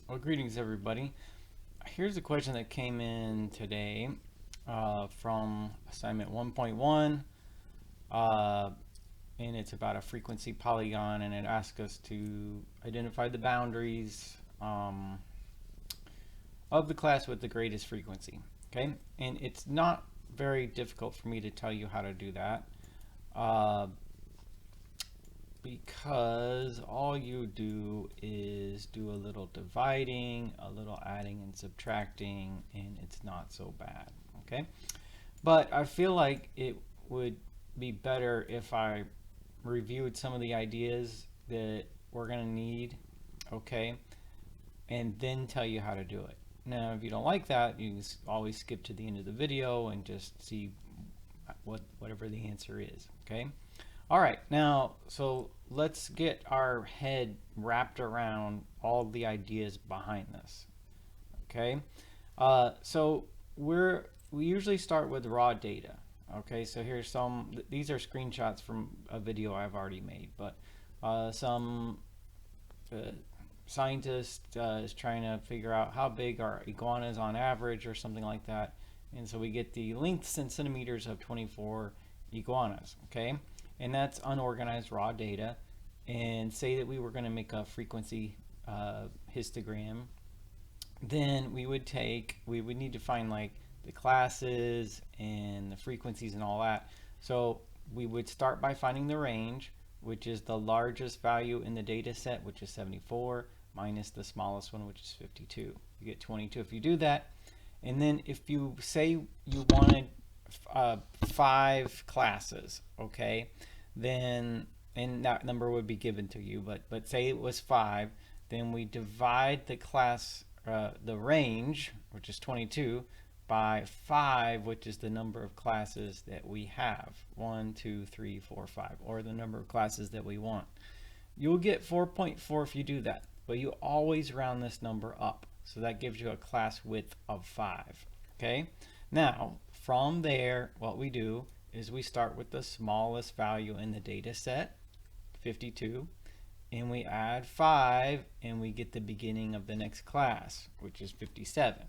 Well, greetings everybody. Here's a question that came in today from assignment 1.1, uh, and it's about a frequency polygon, and it asks us to identify the boundaries of the class with the greatest frequency. Okay, and it's not very difficult for me to tell you how to do that. Because all you do is do a little dividing, a little adding and subtracting, and it's not so bad. Okay, but I feel like it would be better if I reviewed some of the ideas that we're going to need, okay, and then tell you how to do it. Now, if you don't like that, you can always skip to the end of the video and just see whatever the answer is, okay? All right, now, so let's get our head wrapped around all the ideas behind this, okay? So we usually start with raw data, okay? So here's these are screenshots from a video I've already made, but some scientist is trying to figure out how big are iguanas on average or something like that. And so we get the lengths in centimeters of 24 iguanas, okay? And that's unorganized raw data. And say that we were going to make a frequency histogram, then we would need to find like the classes and the frequencies and all that. So we would start by finding the range, which is the largest value in the data set, which is 74, minus the smallest one, which is 52. You get 22 if you do that. And then if you say you wanted 5 classes, okay, then, and that number would be given to you, but say it was 5, then we divide the class, the range, which is 22, by 5, which is the number of classes that we have. 1, 2, 3, 4, 5, or the number of classes that we want. You'll get 4.4 if you do that, but you always round this number up. So that gives you a class width of 5. Okay? Now, from there, what we do is we start with the smallest value in the data set, 52, and we add 5, and we get the beginning of the next class, which is 57.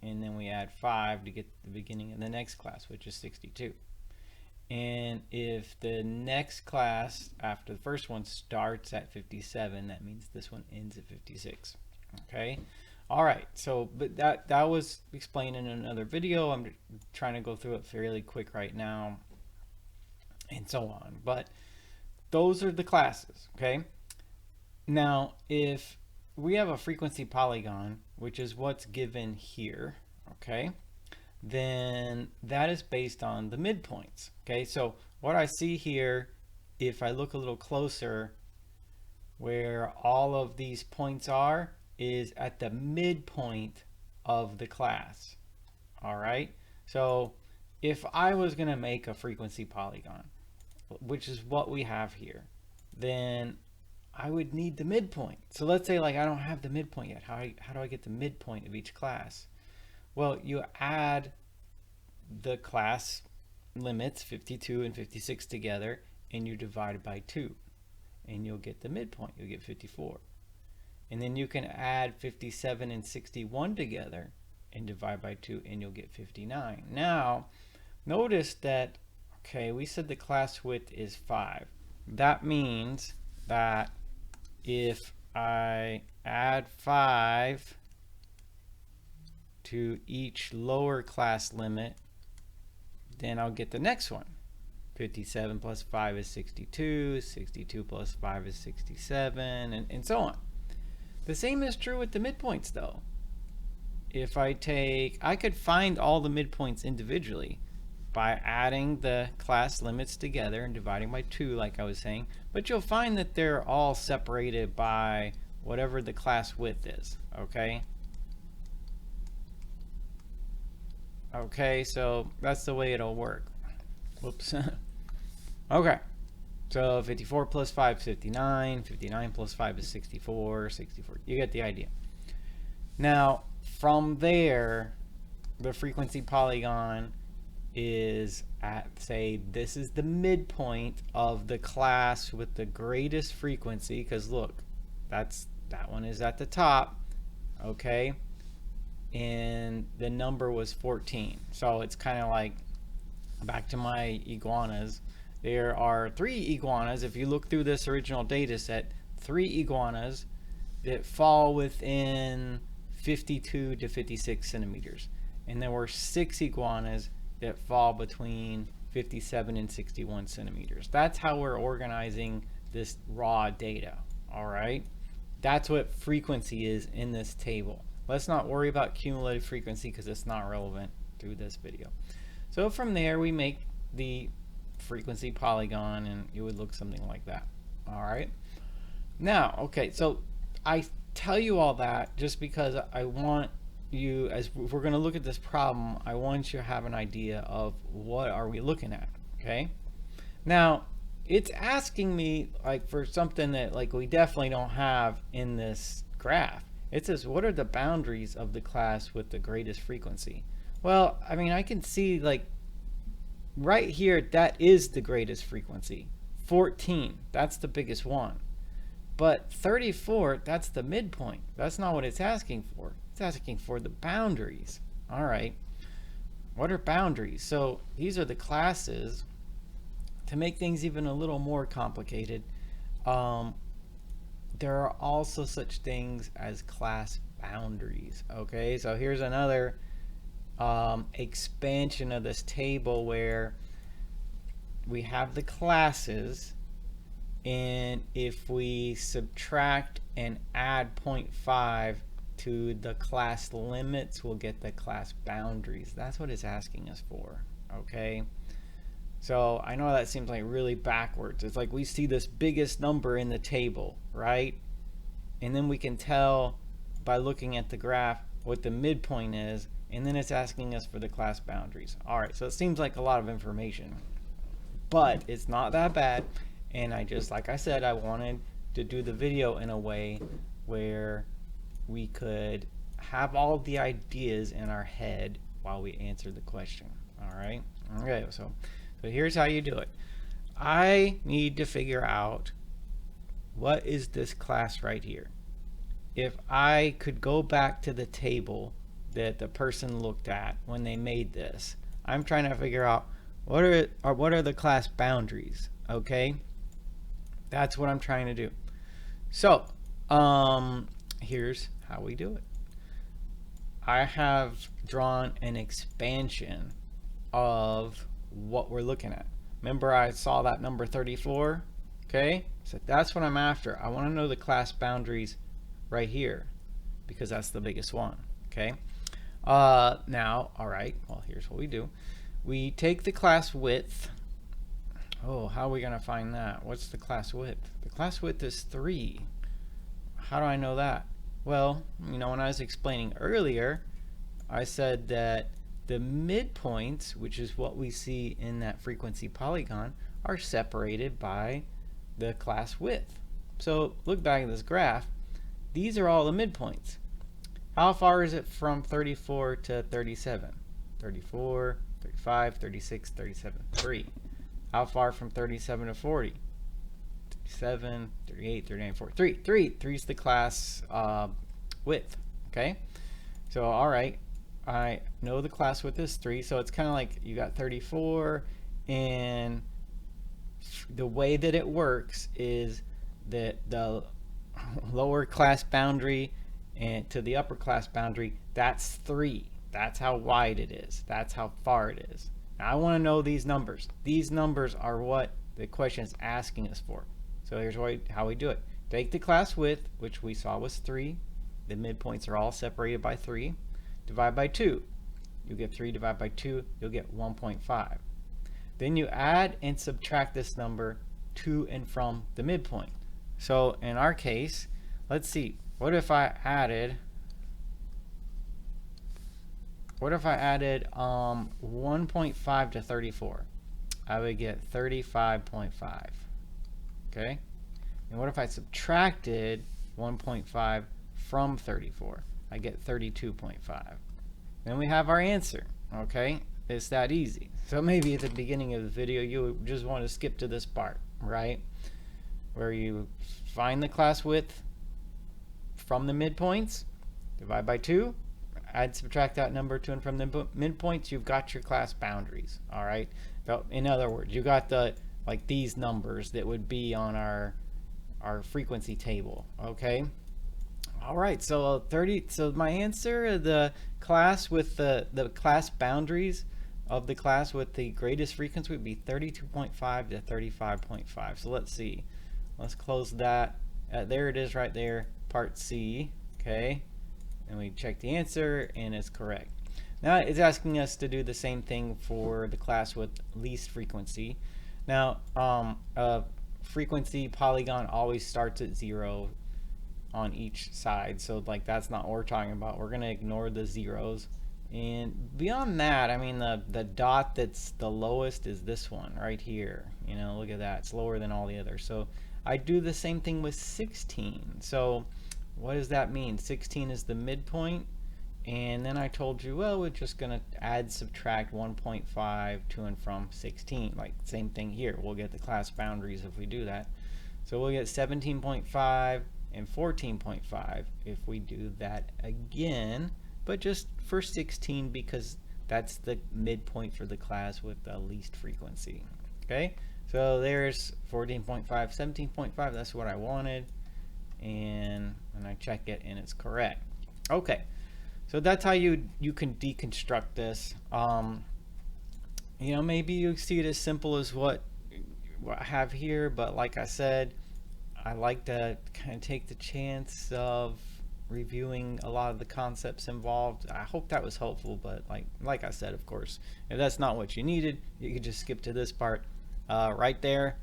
And then we add 5 to get the beginning of the next class, which is 62. And if the next class after the first one starts at 57, that means this one ends at 56. Okay? All right, so but that was explained in another video. I'm trying to go through it fairly quick right now and so on. But those are the classes, okay? Now, if we have a frequency polygon, which is what's given here, okay, then that is based on the midpoints, okay? So what I see here, if I look a little closer, where all of these points are, is at the midpoint of the class, all right? So if I was going to make a frequency polygon, which is what we have here, then I would need the midpoint. So let's say like I don't have the midpoint yet. How do I get the midpoint of each class? Well, you add the class limits 52 and 56 together, and you divide it by 2, and you'll get the midpoint. You'll get 54. And then you can add 57 and 61 together and divide by 2, and you'll get 59. Now, notice that, okay, we said the class width is 5. That means that if I add 5 to each lower class limit, then I'll get the next one. 57 plus 5 is 62, 62 plus 5 is 67, and so on. The same is true with the midpoints though. If I could find all the midpoints individually by adding the class limits together and dividing by 2 like I was saying, but you'll find that they're all separated by whatever the class width is, okay? Okay, so that's the way it'll work. Whoops. Okay. So 54 plus 5 is 59, 59 plus 5 is 64, 64. You get the idea. Now, from there, the frequency polygon is at, say, this is the midpoint of the class with the greatest frequency, because look, that one is at the top, okay, and the number was 14. So it's kind of like, back to my iguanas, there are 3 iguanas. If you look through this original data set, 3 iguanas that fall within 52 to 56 centimeters. And there were 6 iguanas that fall between 57 and 61 centimeters. That's how we're organizing this raw data, all right? That's what frequency is in this table. Let's not worry about cumulative frequency because it's not relevant through this video. So from there, we make the frequency polygon, and it would look something like that. All right. Now, okay, so I tell you all that just because I want you, as if we're going to look at this problem, I want you to have an idea of what are we looking at. Okay. Now, it's asking me like for something that like we definitely don't have in this graph. It says, what are the boundaries of the class with the greatest frequency? Well, I mean, I can see like right here, that is the greatest frequency. 14, that's the biggest one. But 34, that's the midpoint. That's not what it's asking for. It's asking for the boundaries. All right. What are boundaries? So these are the classes. To make things even a little more complicated, there are also such things as class boundaries. Okay, so here's another expansion of this table where we have the classes, and if we subtract and add 0.5 to the class limits, we'll get the class boundaries. That's what it's asking us for. Okay, so I know that seems like really backwards. It's like we see this biggest number in the table, right? And then we can tell by looking at the graph what the midpoint is, and then it's asking us for the class boundaries. All right, so it seems like a lot of information, but it's not that bad. And I just, like I said, I wanted to do the video in a way where we could have all the ideas in our head while we answer the question. All right. Okay, so here's how you do it. I need to figure out what is this class right here. If I could go back to the table that the person looked at when they made this, I'm trying to figure out what are the class boundaries. Okay, that's what I'm trying to do. So here's how we do it. I have drawn an expansion of what we're looking at. Remember, I saw that number 34. Okay, so that's what I'm after. I want to know the class boundaries right here because that's the biggest one. Okay, now, all right, well, here's what we do. We take the class width. Oh, how are we going to find that? What's the class width? The class width is 3. How do I know that? Well, you know, when I was explaining earlier, I said that the midpoints, which is what we see in that frequency polygon, are separated by the class width. So look back at this graph. These are all the midpoints. How far is it from 34 to 37? 34, 35, 36, 37, 3. How far from 37 to 40? 37, 38, 39, 40. 3 is the class width. Okay, so all right, I know the class width is 3, so it's kind of like you got 34, and the way that it works is that the lower class boundary and to the upper class boundary, that's 3. That's how wide it is. That's how far it is. Now I want to know these numbers. These numbers are what the question is asking us for. So here's how we do it. Take the class width, which we saw was 3. The midpoints are all separated by 3. Divide by 2. You get 3 divided by 2, you'll get 1.5. Then you add and subtract this number to and from the midpoint. So in our case, let's see, what if I added 1.5 to 34? I would get 35.5. Okay? And what if I subtracted 1.5 from 34? I get 32.5. Then we have our answer. Okay? It's that easy. So maybe at the beginning of the video you just want to skip to this part, right? Where you find the class width from the midpoints, divide by 2, add, subtract that number to and from the midpoints, you've got your class boundaries. All right. So in other words, you got the, like, these numbers that would be on our frequency table. Okay. All right. So 30. So my answer, the class with the class boundaries of the class with the greatest frequency would be 32.5 to 35.5. So let's see. Let's close that. There it is right there, part C. Okay. And we check the answer, and it's correct. Now it's asking us to do the same thing for the class with least frequency. Now, frequency polygon always starts at 0 on each side, so like that's not what we're talking about. We're gonna ignore the zeros. And beyond that, I mean, the dot that's the lowest is this one right here. You know, look at that. It's lower than all the others. So I do the same thing with 16. So what does that mean? 16 is the midpoint, and then I told you, well, we're just going to add, subtract 1.5 to and from 16. Like, same thing here. We'll get the class boundaries if we do that. So we'll get 17.5 and 14.5 if we do that again, but just for 16 because that's the midpoint for the class with the least frequency. Okay, so there's 14.5, 17.5, that's what I wanted. And I check it and it's correct. Okay, so that's how you can deconstruct this. You know, maybe you see it as simple as what I have here, but like I said, I like to kind of take the chance of reviewing a lot of the concepts involved. I hope that was helpful, but like I said, of course, if that's not what you needed, you could just skip to this part right there.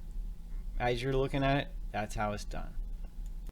As you're looking at it, that's how it's done.